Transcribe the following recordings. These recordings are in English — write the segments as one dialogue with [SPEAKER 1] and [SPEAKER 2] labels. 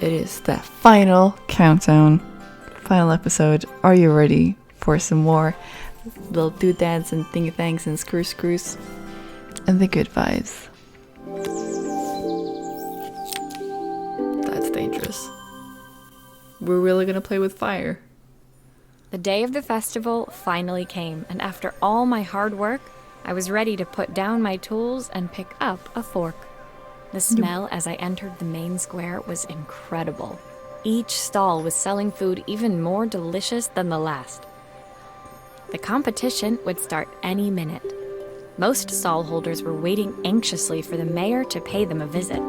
[SPEAKER 1] it is the final countdown, final episode. Are you ready for some more little doodads and thingy-thangs and screws and the good vibes? That's dangerous. We're really gonna play with fire.
[SPEAKER 2] The day of the festival finally came, and after all my hard work, I was ready to put down my tools and pick up a fork. The smell as I entered the main square was incredible. Each stall was selling food even more delicious than the last. The competition would start any minute. Most stall holders were waiting anxiously for the mayor to pay them a visit.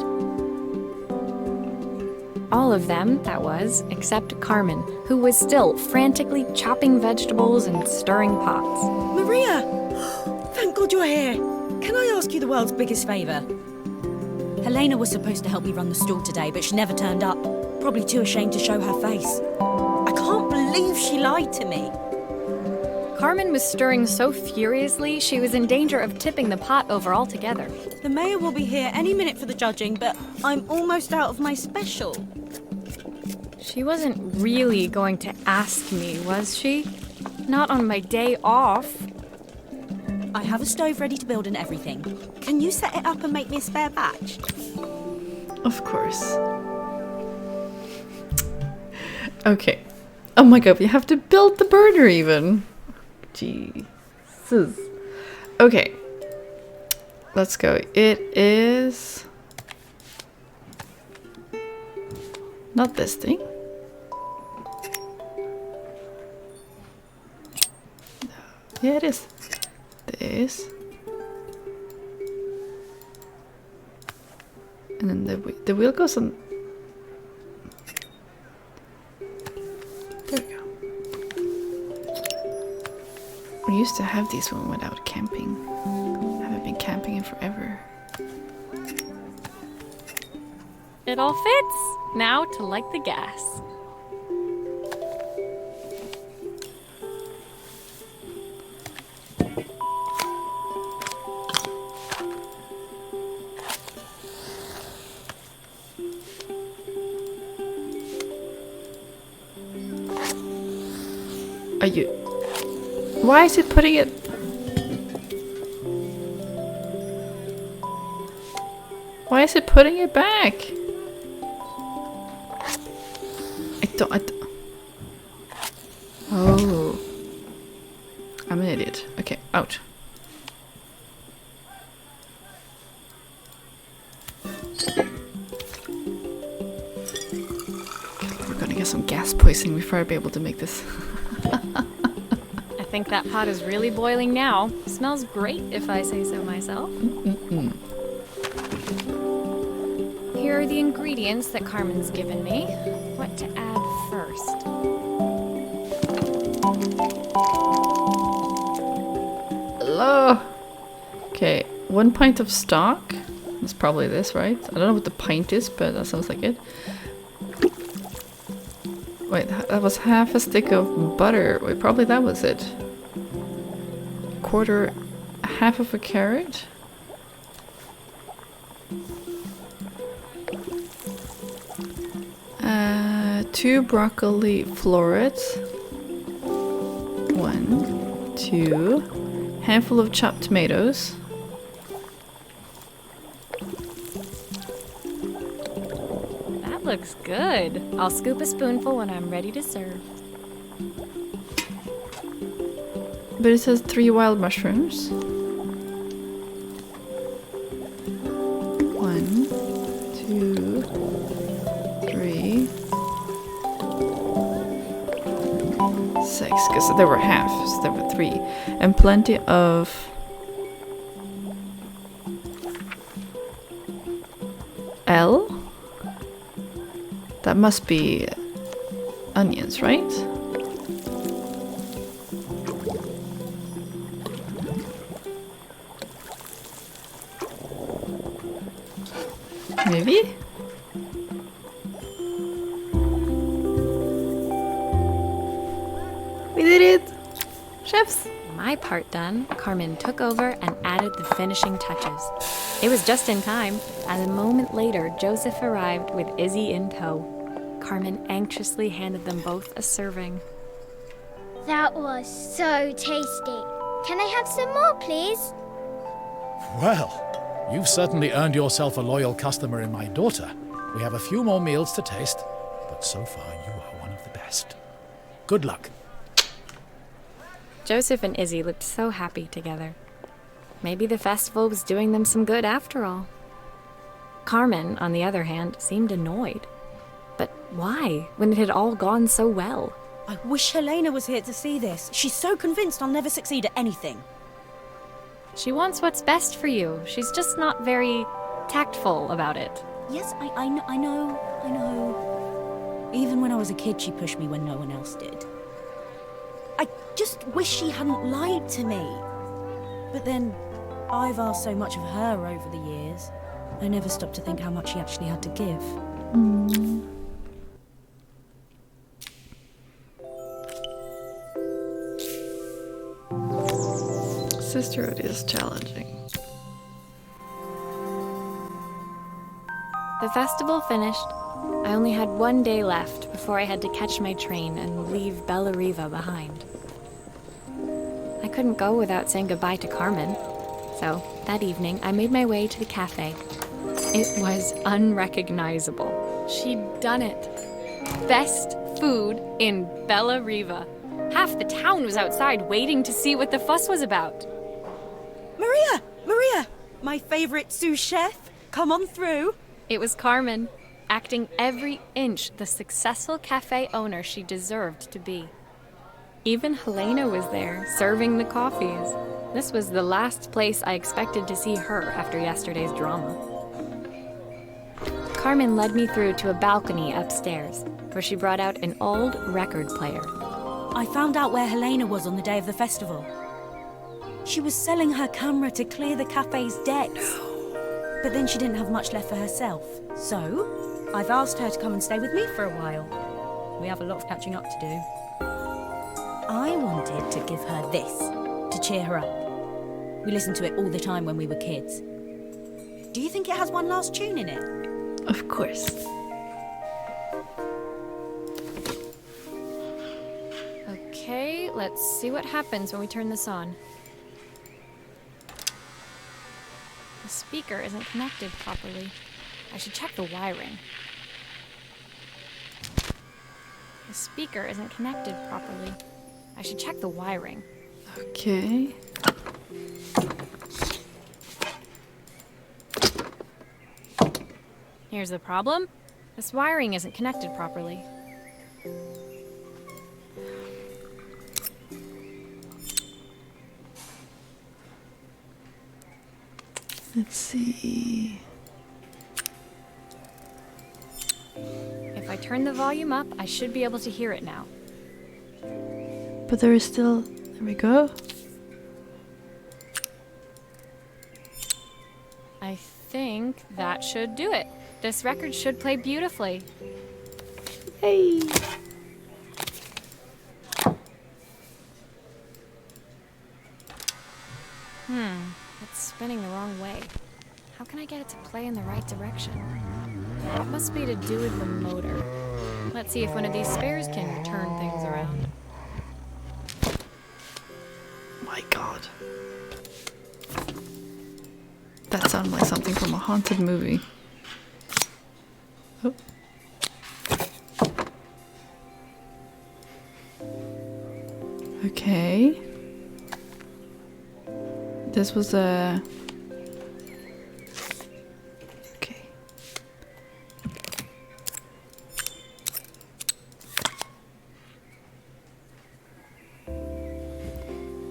[SPEAKER 2] All of them, that was, except Carmen, who was still frantically chopping vegetables and stirring pots.
[SPEAKER 3] Maria! Thank God you're here. Can I ask you the world's biggest favour? Helena was supposed to help me run the stall today, but she never turned up. Probably too ashamed to show her face. I can't believe she lied to me.
[SPEAKER 2] Carmen was stirring so furiously, she was in danger of tipping the pot over altogether.
[SPEAKER 3] The mayor will be here any minute for the judging, but I'm almost out of my special.
[SPEAKER 2] She wasn't really going to ask me, was she? Not on my day off.
[SPEAKER 3] I have a stove ready to build and everything. Can you set it up and make me a spare batch?
[SPEAKER 1] Of course. Okay. Oh my god, we have to build the burner even. Jesus. Okay. Let's go. It is... not this thing. Yeah, it is. This. And then the wheel goes on. There we go. We used to have these when we went out camping. I haven't been camping in forever.
[SPEAKER 2] It all fits. Now to light the gas.
[SPEAKER 1] Are you... why is it putting it... why is it putting it back? I don't... oh. I'm an idiot. Okay, out. We're gonna get some gas poisoning before I be able to make this.
[SPEAKER 2] I think that pot is really boiling now. Smells great, if I say so myself. Here are the ingredients that Carmen's given me. What to add first?
[SPEAKER 1] Hello. Okay, 1 pint of stock. That's probably this, right? I don't know what the pint is, but that sounds like it. Wait, that was half a stick of butter. Wait, probably that was it. Half of a carrot. 2 broccoli florets. 1, 2. Handful of chopped tomatoes.
[SPEAKER 2] That looks good. I'll scoop a spoonful when I'm ready to serve.
[SPEAKER 1] But it says 3 wild mushrooms. 1, 2, 3, 6. Because there were half, so there were 3. And plenty of L. That must be onions, right? Maybe? We did it! Chefs!
[SPEAKER 2] My part done, Carmen took over and added the finishing touches. It was just in time, as a moment later, Joseph arrived with Izzy in tow. Carmen anxiously handed them both a serving.
[SPEAKER 4] That was so tasty. Can I have some more, please?
[SPEAKER 5] Well, you've certainly earned yourself a loyal customer in my daughter. We have a few more meals to taste, but so far you are one of the best. Good luck.
[SPEAKER 2] Joseph and Izzy looked so happy together. Maybe the festival was doing them some good after all. Carmen, on the other hand, seemed annoyed. But why, when it had all gone so well?
[SPEAKER 3] I wish Helena was here to see this. She's so convinced I'll never succeed at anything.
[SPEAKER 2] She wants what's best for you. She's just not very tactful about it.
[SPEAKER 3] Yes, I know. Even when I was a kid, she pushed me when no one else did. I just wish she hadn't lied to me. But then, I've asked so much of her over the years. I never stopped to think how much she actually had to give.
[SPEAKER 1] Sisterhood is challenging.
[SPEAKER 2] The festival finished. I only had one day left before I had to catch my train and leave Bellariva behind. I couldn't go without saying goodbye to Carmen. So, that evening, I made my way to the cafe. It was unrecognizable. She'd done it. Best food in Bellariva. Half the town was outside waiting to see what the fuss was about.
[SPEAKER 3] Maria! My favorite sous chef. Come on through.
[SPEAKER 2] It was Carmen, acting every inch the successful cafe owner she deserved to be. Even Helena was there, serving the coffees. This was the last place I expected to see her after yesterday's drama. Carmen led me through to a balcony upstairs, where she brought out an old record player.
[SPEAKER 3] I found out where Helena was on the day of the festival. She was selling her camera to clear the cafe's debts. But then she didn't have much left for herself. So, I've asked her to come and stay with me for a while. We have a lot of catching up to do. I wanted to give her this, to cheer her up. We listened to it all the time when we were kids. Do you think it has one last tune in it?
[SPEAKER 1] Of course.
[SPEAKER 2] Okay, let's see what happens when we turn this on. The speaker isn't connected properly. I should check the wiring. The speaker isn't connected properly. I should check the wiring.
[SPEAKER 1] Okay.
[SPEAKER 2] Here's the problem. This wiring isn't connected properly.
[SPEAKER 1] Let's see.
[SPEAKER 2] If I turn the volume up, I should be able to hear it now.
[SPEAKER 1] But there is still... There we go.
[SPEAKER 2] I think that should do it. This record should play beautifully.
[SPEAKER 1] Hey!
[SPEAKER 2] It's spinning the wrong way. How can I get it to play in the right direction? It must be to do with the motor. Let's see if one of these spares can turn things around.
[SPEAKER 1] My god. That sounded like something from a haunted movie. Oh. Okay. This was a... Okay.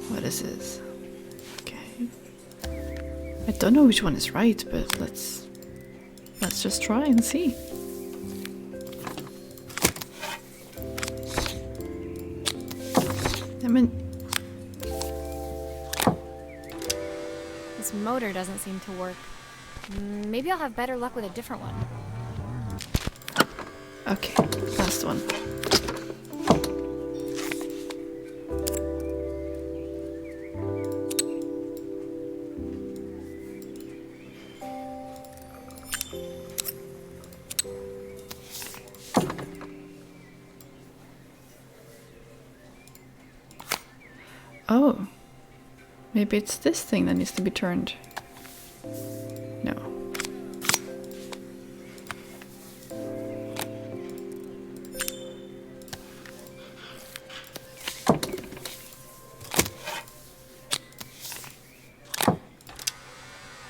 [SPEAKER 1] What is this? Okay. I don't know which one is right, but let's just try and see. I mean,
[SPEAKER 2] This motor doesn't seem to work. Maybe I'll have better luck with a different one.
[SPEAKER 1] okay, last one. Oh. Maybe it's this thing that needs to be turned. No.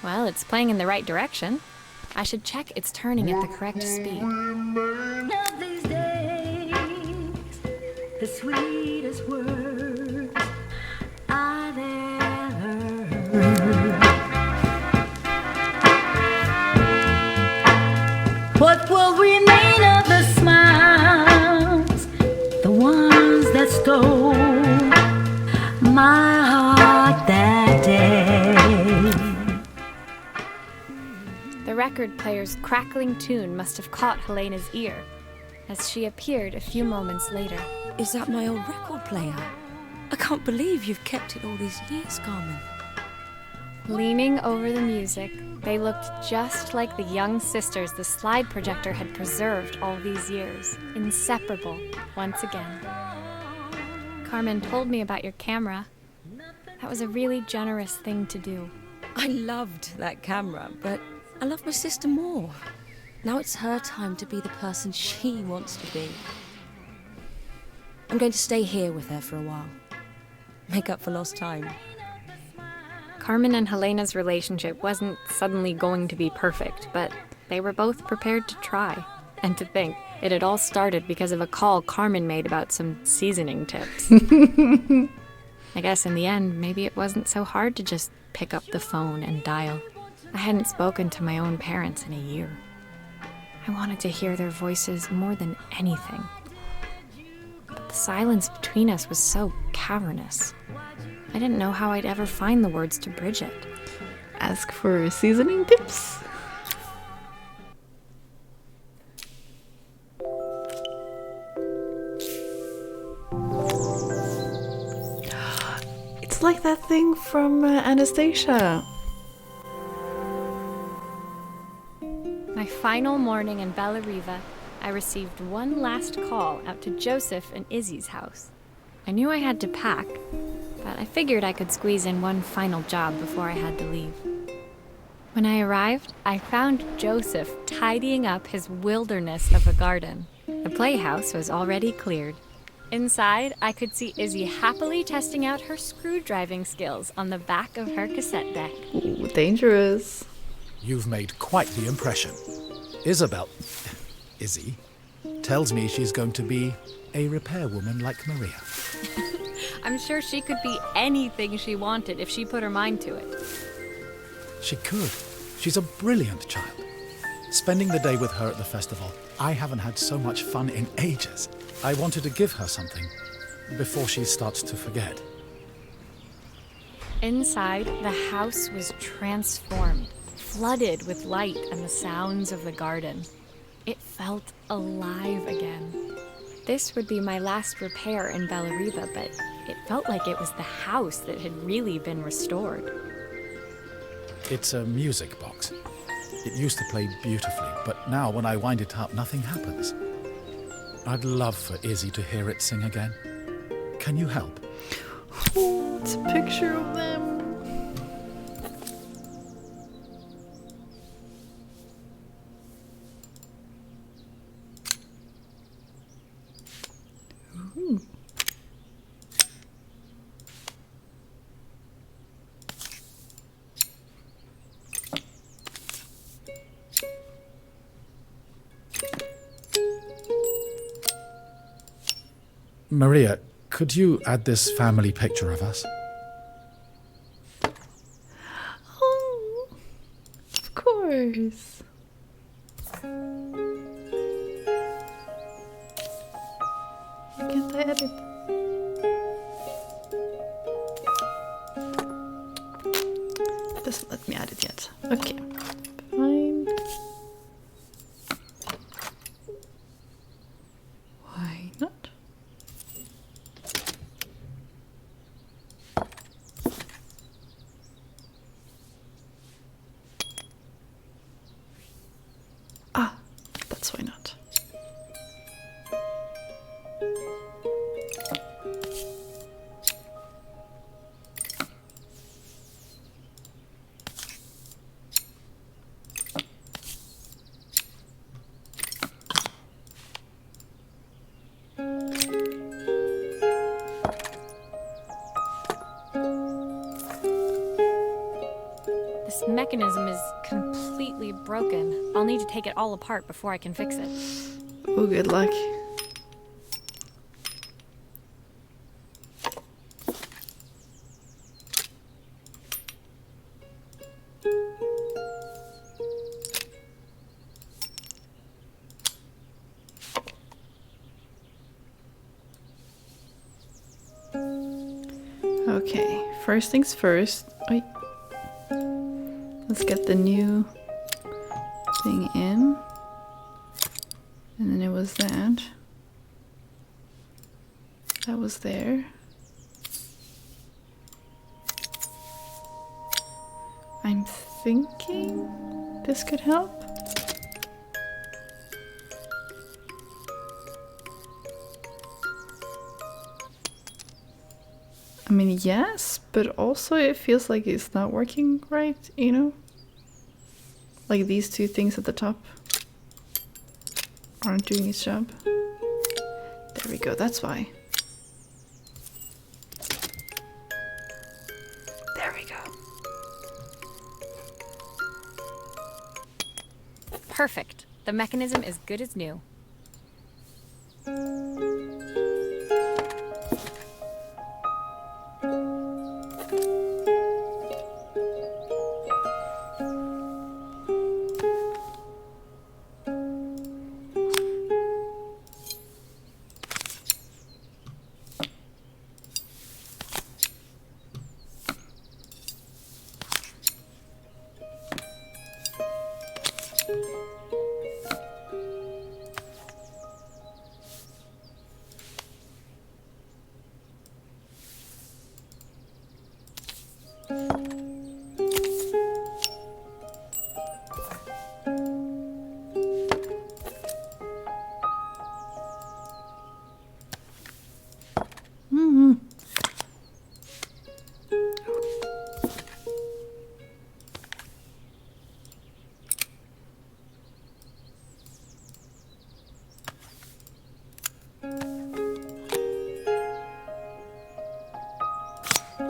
[SPEAKER 2] Well, it's playing in the right direction. I should check it's turning at the correct speed.
[SPEAKER 6] Of these days, the sweetest words I've ever heard. What will remain of the smiles, the ones that stole my heart that day?
[SPEAKER 2] The record player's crackling tune must have caught Helena's ear, as she appeared a few moments later.
[SPEAKER 3] Is that my old record player? I can't believe you've kept it all these years, Carmen.
[SPEAKER 2] Leaning over the music, they looked just like the young sisters the slide projector had preserved all these years, inseparable once again. Carmen told me about your camera. That was a really generous thing to do.
[SPEAKER 3] I loved that camera, but I love my sister more. Now it's her time to be the person she wants to be. I'm going to stay here with her for a while. Make up for lost time.
[SPEAKER 2] Carmen and Helena's relationship wasn't suddenly going to be perfect, but they were both prepared to try. And to think, it had all started because of a call Carmen made about some seasoning tips. I guess in the end, maybe it wasn't so hard to just pick up the phone and dial. I hadn't spoken to my own parents in a year. I wanted to hear their voices more than anything. But the silence between us was so cavernous. I didn't know how I'd ever find the words to bridge it.
[SPEAKER 1] Ask for seasoning tips. It's like that thing from Anastasia.
[SPEAKER 2] My final morning in Bellariva, I received one last call out to Joseph and Izzy's house. I knew I had to pack, but I figured I could squeeze in one final job before I had to leave. When I arrived, I found Joseph tidying up his wilderness of a garden. The playhouse was already cleared. Inside, I could see Izzy happily testing out her screw-driving skills on the back of her cassette deck.
[SPEAKER 1] Ooh, dangerous.
[SPEAKER 5] You've made quite the impression. Izzy, tells me she's going to be a repairwoman like Maria.
[SPEAKER 2] I'm sure she could be anything she wanted if she put her mind to it.
[SPEAKER 5] She could. She's a brilliant child. Spending the day with her at the festival, I haven't had so much fun in ages. I wanted to give her something before she starts to forget.
[SPEAKER 2] Inside, the house was transformed, flooded with light and the sounds of the garden. It felt alive again. This would be my last repair in Bellariva, but it felt like it was the house that had really been restored.
[SPEAKER 5] It's a music box. It used to play beautifully, but now when I wind it up, nothing happens. I'd love for Izzy to hear it sing again. Can you help?
[SPEAKER 1] Oh, it's a picture of them. Ooh.
[SPEAKER 5] Maria, could you add this family picture of us?
[SPEAKER 1] Oh, of course. Why can't I edit? It doesn't let me add it yet. Okay, fine. Why not? That's why not.
[SPEAKER 2] mechanism is completely broken. I'll need to take it all apart before I can fix it.
[SPEAKER 1] Oh, good luck. Okay, first things first. Wait. Let's get the new thing in. And then it was that. That was there. I'm thinking this could help. I mean, yes, but also it feels like it's not working right, you know? Like these two things at the top aren't doing its job. There we go, that's why. There we go.
[SPEAKER 2] Perfect. The mechanism is good as new.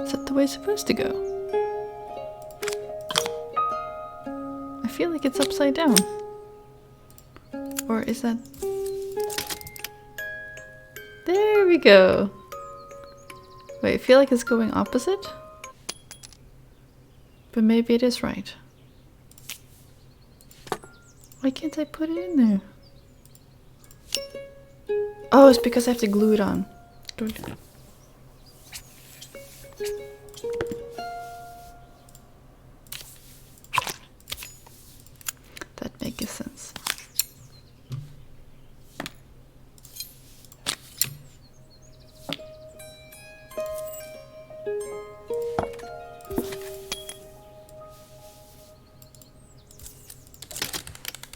[SPEAKER 1] Is that the way it's supposed to go? I feel like it's upside down. Or is that... There we go. Wait, I feel like it's going opposite? But maybe it is right. Why can't I put it in there? Oh, it's because I have to glue it on. That makes sense.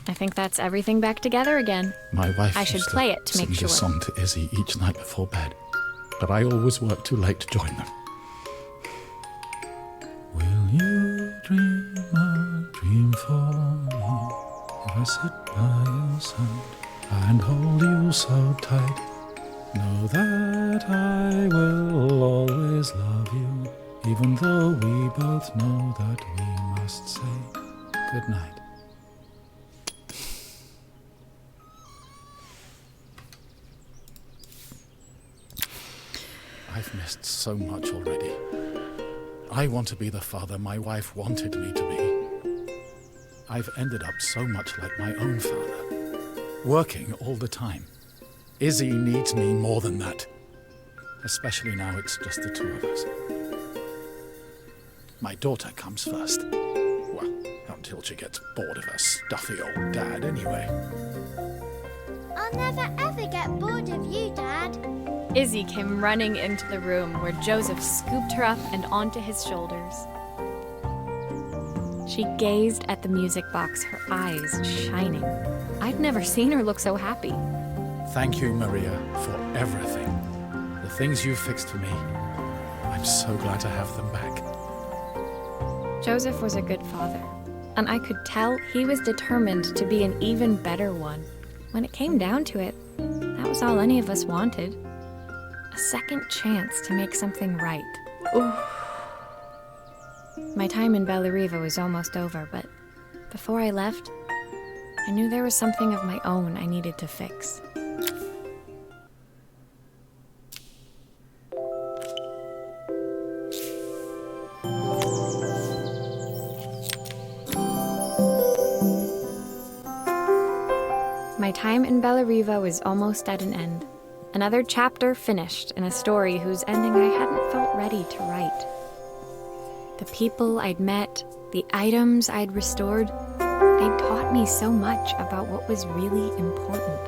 [SPEAKER 2] I think that's everything back together again.
[SPEAKER 5] My wife
[SPEAKER 2] I should
[SPEAKER 5] used
[SPEAKER 2] play it to make
[SPEAKER 5] sing
[SPEAKER 2] sure.
[SPEAKER 5] this song to Izzy each night before bed, but I always work too late to join them. Will you dream a dream for me if I sit by your side and hold you so tight? Know that I will always love you, even though we both know that we must say goodnight. I've missed so much already. I want to be the father my wife wanted me to be. I've ended up so much like my own father, working all the time. Izzy needs me more than that, especially now it's just the two of us. My daughter comes first. Well, until she gets bored of her stuffy old dad anyway.
[SPEAKER 4] I'll never ever get bored of you, Dad.
[SPEAKER 2] Izzy came running into the room where Joseph scooped her up and onto his shoulders. She gazed at the music box, her eyes shining. I'd never seen her look so happy.
[SPEAKER 5] Thank you, Maria, for everything. The things you fixed for me. I'm so glad to have them back.
[SPEAKER 2] Joseph was a good father, and I could tell he was determined to be an even better one. When it came down to it, that was all any of us wanted. A second chance to make something right.
[SPEAKER 1] Ooh.
[SPEAKER 2] My time in Bellariva was almost over, but before I left, I knew there was something of my own I needed to fix. My time in Bellariva was almost at an end. Another chapter finished in a story whose ending I hadn't felt ready to write. The people I'd met, the items I'd restored, they'd taught me so much about what was really important.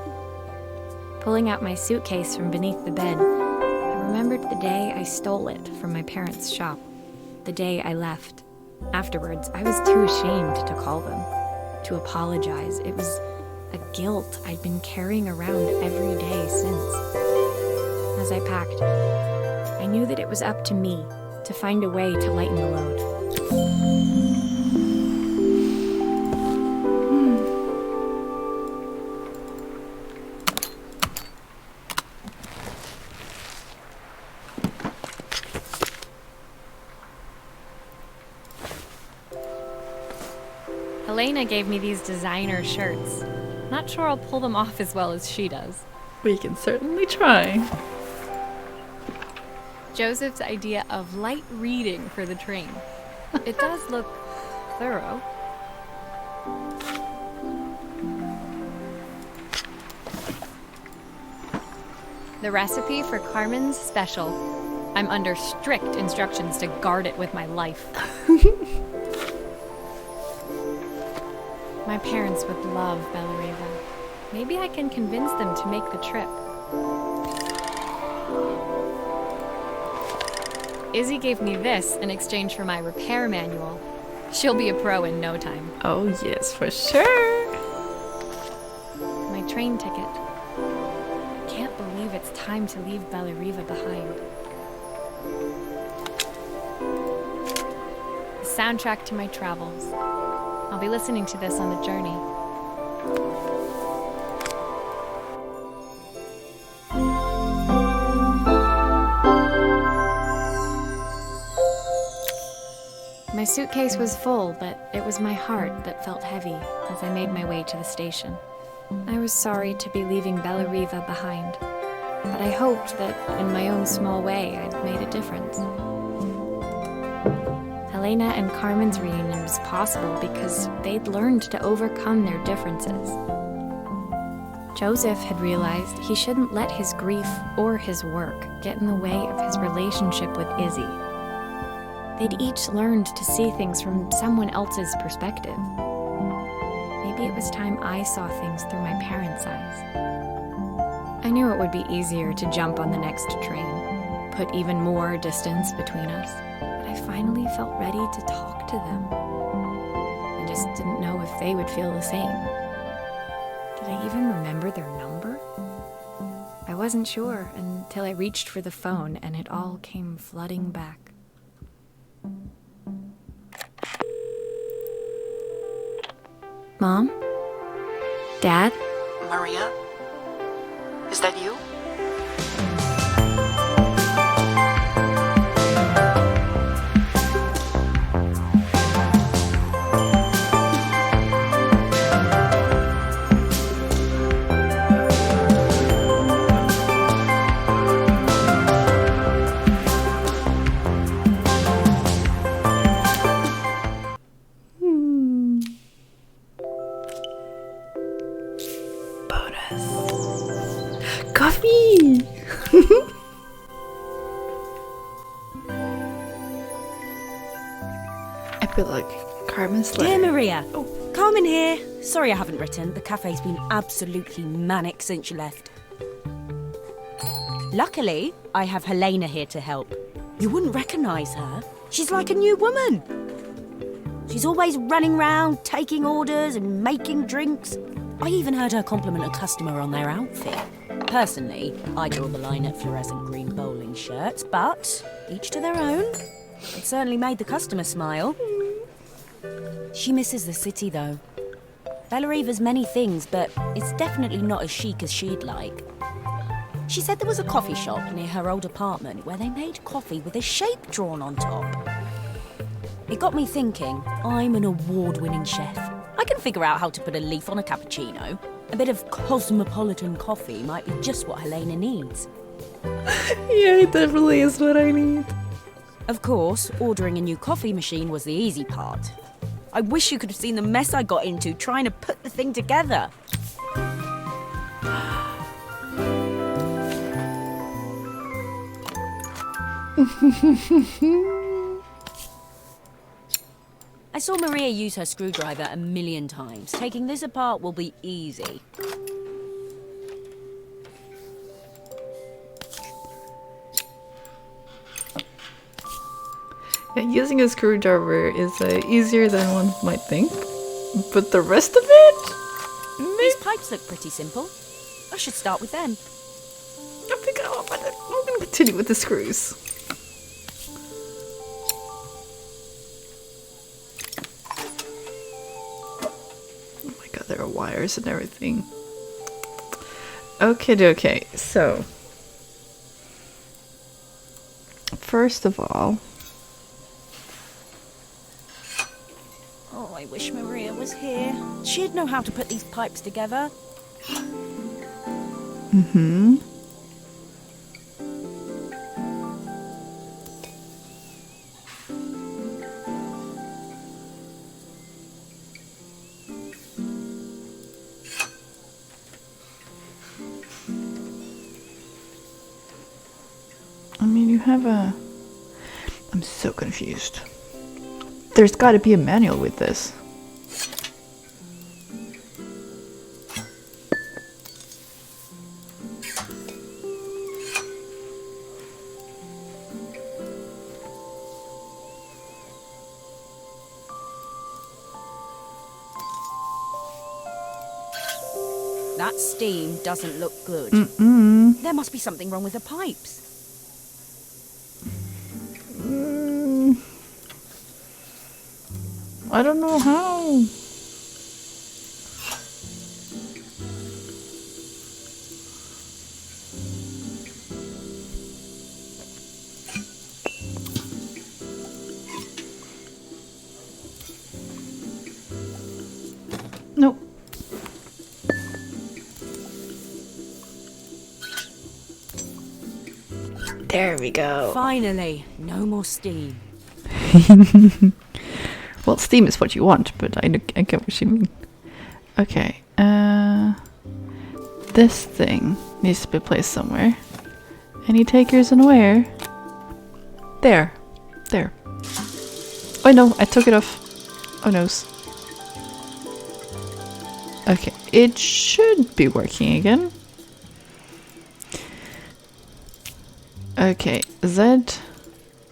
[SPEAKER 2] Pulling out my suitcase from beneath the bed, I remembered the day I stole it from my parents' shop, the day I left. Afterwards, I was too ashamed to call them, to apologize. It was a guilt I'd been carrying around every day since. As I packed, I knew that it was up to me to find a way to lighten the load. Helena gave me these designer shirts. Not sure I'll pull them off as well as she does.
[SPEAKER 1] We can certainly try.
[SPEAKER 2] Joseph's idea of light reading for the train. It does look thorough. The recipe for Carmen's special. I'm under strict instructions to guard it with my life. My parents would love Bellariva. Maybe I can convince them to make the trip. Izzy gave me this in exchange for my repair manual. She'll be a pro in no time.
[SPEAKER 1] Oh yes, for sure.
[SPEAKER 2] My train ticket. Can't believe it's time to leave Bellariva behind. The soundtrack to my travels. I'll be listening to this on the journey. My suitcase was full, but it was my heart that felt heavy as I made my way to the station. I was sorry to be leaving Bellariva behind, but I hoped that in my own small way I'd made a difference. Helena and Carmen's reunion was possible because they'd learned to overcome their differences. Joseph had realized he shouldn't let his grief or his work get in the way of his relationship with Izzy. They'd each learned to see things from someone else's perspective. Maybe it was time I saw things through my parents' eyes. I knew it would be easier to jump on the next train, put even more distance between us, but I finally felt ready to talk to them. I just didn't know if they would feel the same. Did I even remember their number? I wasn't sure until I reached for the phone and it all came flooding back. Mom? Dad?
[SPEAKER 7] Maria? Is that you?
[SPEAKER 1] Coffee! Epilogue. Carmen's letter.
[SPEAKER 3] Dear Maria, Carmen here. Sorry I haven't written. The cafe's been absolutely manic since you left. Luckily, I have Helena here to help. You wouldn't recognise her. She's like a new woman. She's always running round, taking orders and making drinks. I even heard her compliment a customer on their outfit. Personally, I draw the line at fluorescent green bowling shirts, but each to their own. It certainly made the customer smile. She misses the city, though. Bellariva's many things, but it's definitely not as chic as she'd like. She said there was a coffee shop near her old apartment where they made coffee with a shape drawn on top. It got me thinking, I'm an award-winning chef. I can figure out how to put a leaf on a cappuccino. A bit of cosmopolitan coffee might be just what Helena needs.
[SPEAKER 1] Yeah, it definitely is what I need.
[SPEAKER 3] Of course, ordering a new coffee machine was the easy part. I wish you could have seen the mess I got into trying to put the thing together. I saw Maria use her screwdriver 1,000,000 times. Taking this apart will be easy.
[SPEAKER 1] Yeah, using a screwdriver is easier than one might think. But the rest of it?
[SPEAKER 3] These pipes look pretty simple. I should start with them.
[SPEAKER 1] I think I'm gonna continue with the screws. Oh my god, there are wires and everything. Okay, so first of all,
[SPEAKER 3] Oh, I wish Maria was here. She'd know how to put these pipes together.
[SPEAKER 1] I mean, you have a... I'm so confused. There's gotta be a manual with this.
[SPEAKER 3] That steam doesn't look good. There must be something wrong with the pipes.
[SPEAKER 1] I don't know how. Nope. There we go.
[SPEAKER 3] Finally, no more steam.
[SPEAKER 1] Well, steam is what you want, but I get what you mean. Okay, this thing needs to be placed somewhere. Any takers unaware? There. Oh no, I took it off. Oh no. Okay, it should be working again. Okay, Z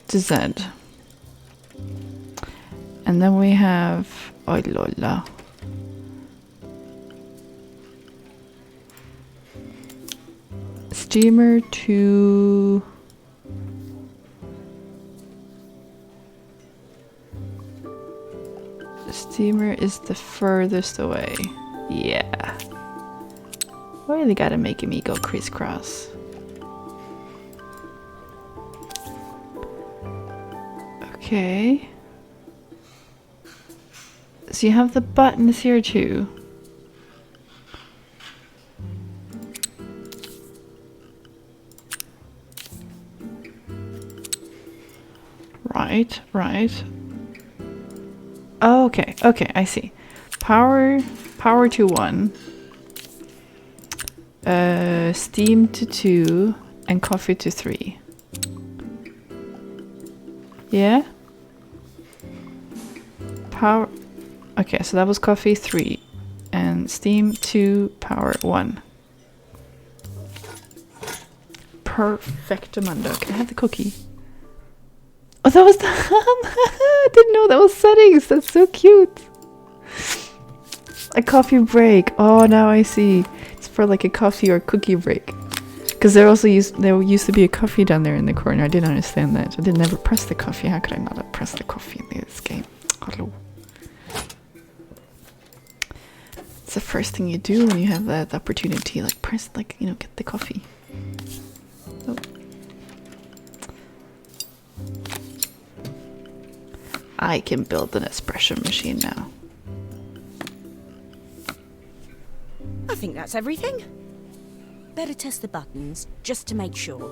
[SPEAKER 1] to Z. And then we have... Oh lola. Steamer to... Steamer is the furthest away. Yeah. Really gotta make me go crisscross. Okay. So you have the buttons here too. Right. Oh, okay, I see. Power to 1. Steam to 2 and coffee to 3. Yeah? Power... Okay, so that was coffee 3 and steam 2, power 1. Perfectamundo. Can I have the cookie? Oh, that was the... I didn't know that was settings. That's so cute. A coffee break. Oh, now I see. It's for like a coffee or cookie break. Because there used to be a coffee down there in the corner. I didn't understand that. I didn't ever press the coffee. How could I not have pressed the coffee in this game? Hello. It's the first thing you do when you have that opportunity. Like press, like, you know, get the coffee. Oh. I can build an espresso machine now.
[SPEAKER 3] I think that's everything. Better test the buttons, just to make sure.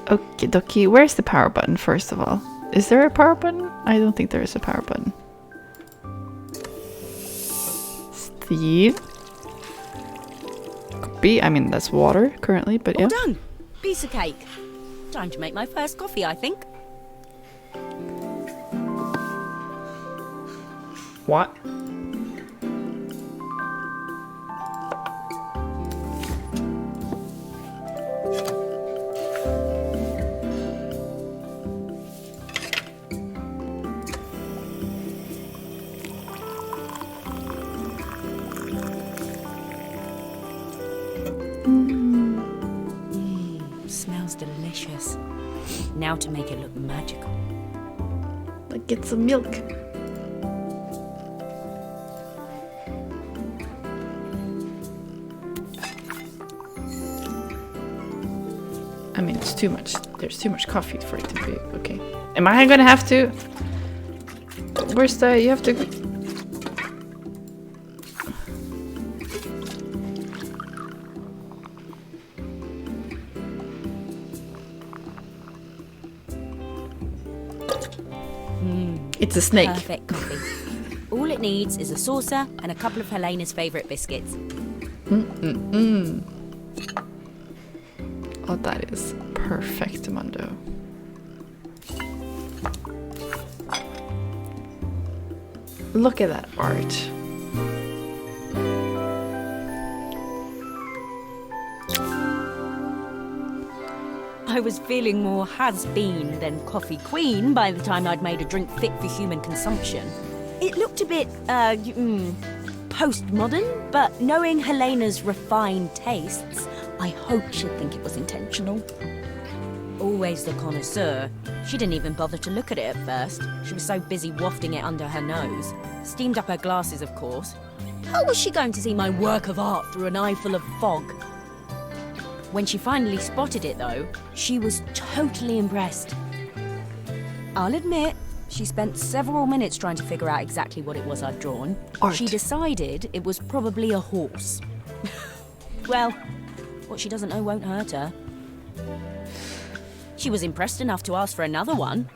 [SPEAKER 1] Okie dokie. Where's the power button, first of all? Is there a power button? I don't think there is a power button. Steve. Copy. I mean, that's water currently, but yeah.
[SPEAKER 3] All done. Piece of cake. Time to make my first coffee, I think.
[SPEAKER 1] What?
[SPEAKER 3] Smells delicious. Now to make it look magical.
[SPEAKER 1] Like, get some milk. I mean, it's too much. There's too much coffee for it to be okay. Am I gonna have to? Where's the? You have to. It's a snake.
[SPEAKER 3] Perfect coffee. All it needs is a saucer and a couple of Helena's favourite biscuits.
[SPEAKER 1] Oh, that is perfect, Mundo. Look at that art.
[SPEAKER 3] I was feeling more has-been than coffee queen by the time I'd made a drink fit for human consumption. It looked a bit, postmodern, but knowing Helena's refined tastes, I hope she'd think it was intentional. Always the connoisseur. She didn't even bother to look at it at first. She was so busy wafting it under her nose. Steamed up her glasses, of course. How was she going to see my work of art through an eyeful of fog? When she finally spotted it, though, she was totally impressed. I'll admit, she spent several minutes trying to figure out exactly what it was I'd drawn.
[SPEAKER 1] Art.
[SPEAKER 3] She decided it was probably a horse. Well, what she doesn't know won't hurt her. She was impressed enough to ask for another one.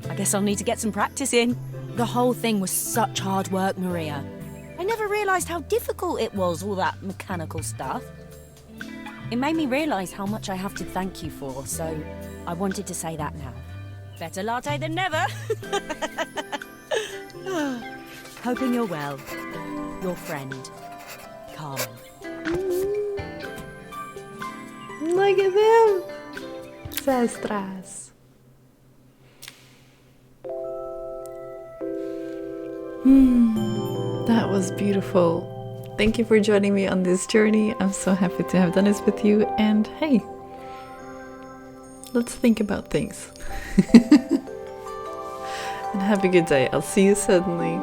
[SPEAKER 3] I guess I'll need to get some practice in. The whole thing was such hard work, Maria. I never realised how difficult it was, all that mechanical stuff. It made me realise how much I have to thank you for, so I wanted to say that now. Better latte than never. Hoping you're well. Your friend, Carmen.
[SPEAKER 1] Look at them! Sestras. That was beautiful. Thank you for joining me on this journey. I'm so happy to have done this with you. And hey, let's think about things. And have a good day. I'll see you suddenly.